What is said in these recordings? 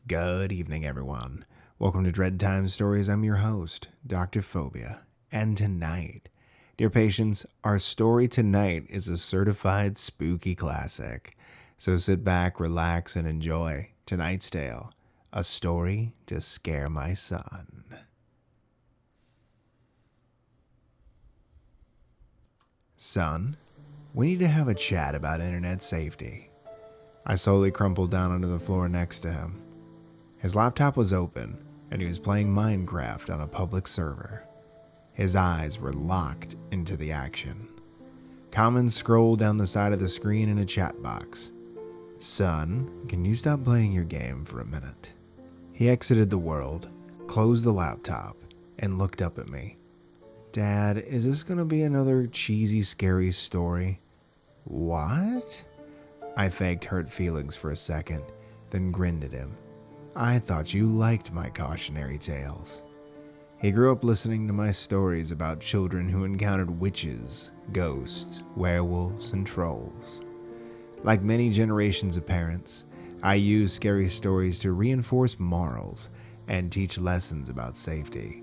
Good evening, everyone. Welcome to Dread Time Stories. I'm your host, Dr. Phobia. And tonight, dear patients, our story tonight is a certified spooky classic. So sit back, relax, and enjoy tonight's tale, A Story to Scare My Son. Son, we need to have a chat about internet safety. I slowly crumpled down onto the floor next to him. His laptop was open, and he was playing Minecraft on a public server. His eyes were locked into the action. Comments scrolled down the side of the screen in a chat box. Son, can you stop playing your game for a minute? He exited the world, closed the laptop, and looked up at me. Dad, is this going to be another cheesy, scary story? What? I faked hurt feelings for a second, then grinned at him. I thought you liked my cautionary tales. He grew up listening to my stories about children who encountered witches, ghosts, werewolves, and trolls. Like many generations of parents, I use scary stories to reinforce morals and teach lessons about safety.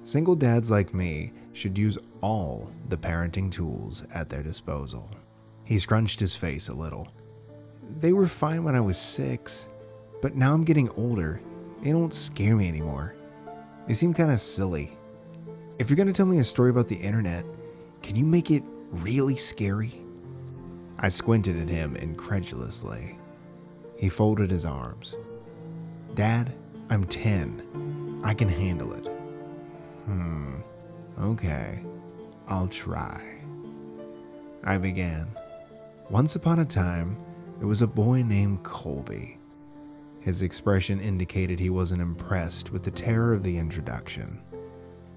Single dads like me should use all the parenting tools at their disposal. He scrunched his face a little. They were fine when I was 6. But now I'm getting older. They don't scare me anymore. They seem kind of silly. If you're going to tell me a story about the internet, can you make it really scary? I squinted at him incredulously. He folded his arms. Dad, I'm 10. I can handle it. Okay. I'll try. I began. Once upon a time, there was a boy named Colby. His expression indicated he wasn't impressed with the terror of the introduction.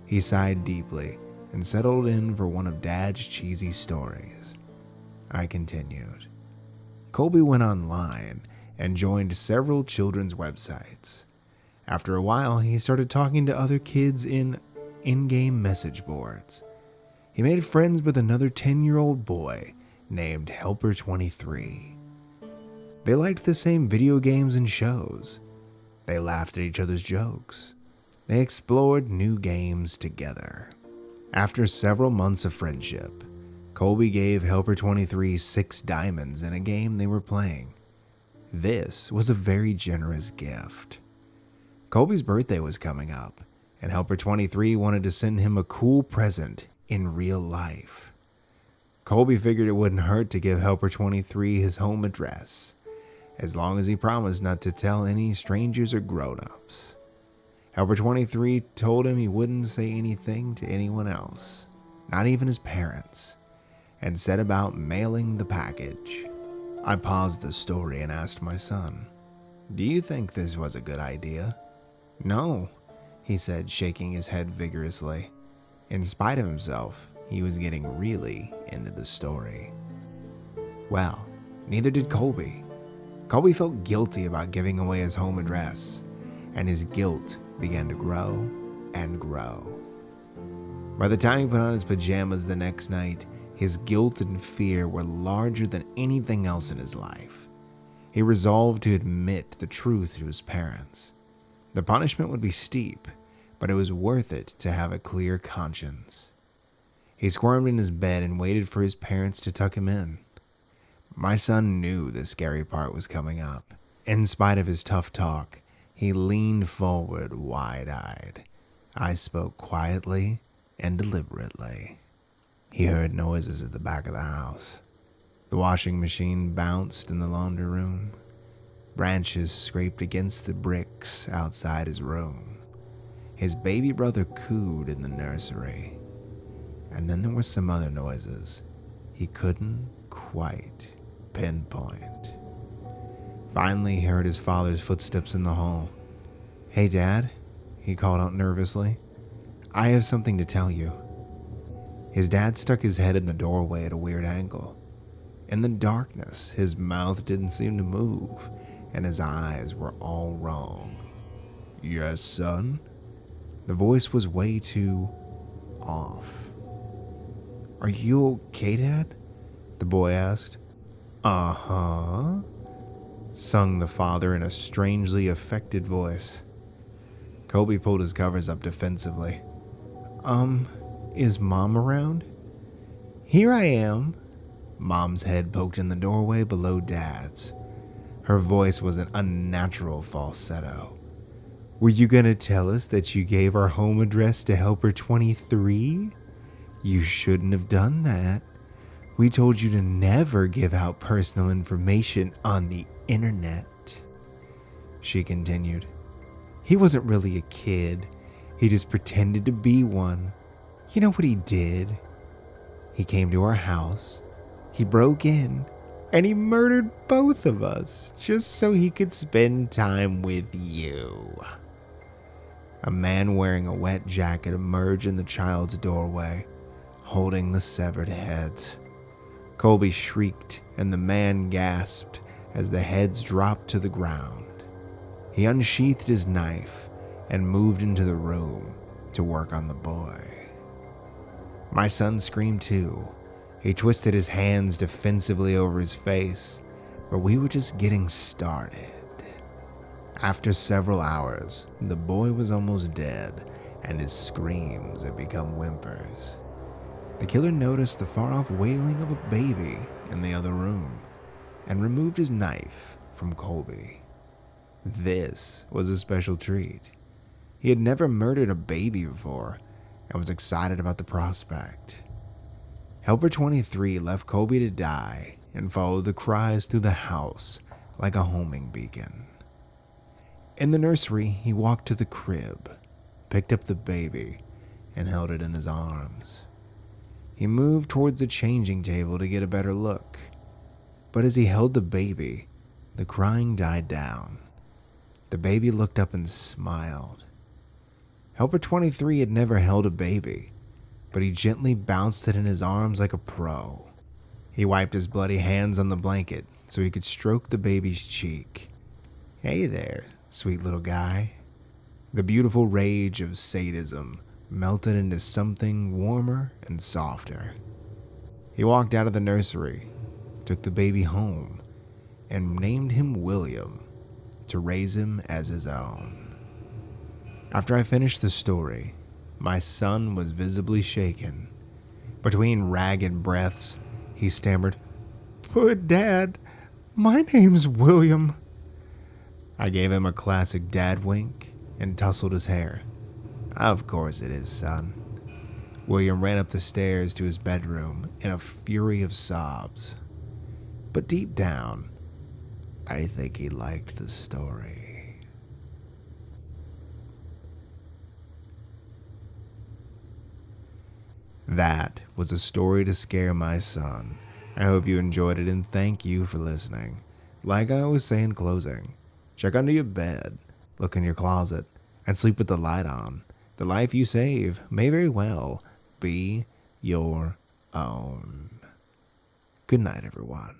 He sighed deeply and settled in for one of Dad's cheesy stories. I continued. Colby went online and joined several children's websites. After a while, he started talking to other kids in-game message boards. He made friends with another 10-year-old boy named Helper23. They liked the same video games and shows. They laughed at each other's jokes. They explored new games together. After several months of friendship, Colby gave Helper23 6 diamonds in a game they were playing. This was a very generous gift. Colby's birthday was coming up, and Helper23 wanted to send him a cool present in real life. Colby figured it wouldn't hurt to give Helper23 his home address, as long as he promised not to tell any strangers or grown-ups. Helper23 told him he wouldn't say anything to anyone else, not even his parents, and set about mailing the package. I paused the story and asked my son, "Do you think this was a good idea?" "No," he said, shaking his head vigorously. In spite of himself, he was getting really into the story. Well, neither did Colby. Colby felt guilty about giving away his home address, and his guilt began to grow and grow. By the time he put on his pajamas the next night, his guilt and fear were larger than anything else in his life. He resolved to admit the truth to his parents. The punishment would be steep, but it was worth it to have a clear conscience. He squirmed in his bed and waited for his parents to tuck him in. My son knew the scary part was coming up. In spite of his tough talk, he leaned forward wide-eyed. I spoke quietly and deliberately. He heard noises at the back of the house. The washing machine bounced in the laundry room. Branches scraped against the bricks outside his room. His baby brother cooed in the nursery. And then there were some other noises he couldn't quite pinpoint. Finally, he heard his father's footsteps in the hall. "Hey, Dad," he called out nervously. "I have something to tell you." His dad stuck his head in the doorway at a weird angle. In the darkness, his mouth didn't seem to move, and his eyes were all wrong. "Yes, son?" The voice was way too off. "Are you okay, Dad?" the boy asked. "Uh-huh." sung the father in a strangely affected voice. Colby pulled his covers up defensively. Is Mom around? Here I am. Mom's head poked in the doorway below Dad's. Her voice was an unnatural falsetto. Were you gonna tell us that you gave our home address to Helper 23? You shouldn't have done that. We told you to never give out personal information on the internet. She continued. He wasn't really a kid. He just pretended to be one. You know what he did? He came to our house, he broke in, and he murdered both of us just so he could spend time with you. A man wearing a wet jacket emerged in the child's doorway, holding the severed heads. Colby shrieked, and the man gasped as the heads dropped to the ground. He unsheathed his knife and moved into the room to work on the boy. My son screamed too. He twisted his hands defensively over his face, but we were just getting started. After several hours, the boy was almost dead, and his screams had become whimpers. The killer noticed the far-off wailing of a baby in the other room, and removed his knife from Colby. This was a special treat. He had never murdered a baby before, and was excited about the prospect. Helper 23 left Colby to die and followed the cries through the house like a homing beacon. In the nursery, he walked to the crib, picked up the baby, and held it in his arms. He moved towards the changing table to get a better look, but as he held the baby, the crying died down. The baby looked up and smiled. Helper 23 had never held a baby, but he gently bounced it in his arms like a pro. He wiped his bloody hands on the blanket so he could stroke the baby's cheek. Hey there, sweet little guy. The beautiful rage of sadism melted into something warmer and softer. He walked out of the nursery, took the baby home, and named him William to raise him as his own. After I finished the story, my son was visibly shaken. Between ragged breaths, he stammered, "But Dad, my name's William." I gave him a classic dad wink and tousled his hair. Of course it is, son. William ran up the stairs to his bedroom in a fury of sobs. But deep down, I think he liked the story. That was a story to scare my son. I hope you enjoyed it, and thank you for listening. Like I always say in closing, check under your bed, look in your closet, and sleep with the light on. The life you save may very well be your own. Good night, everyone.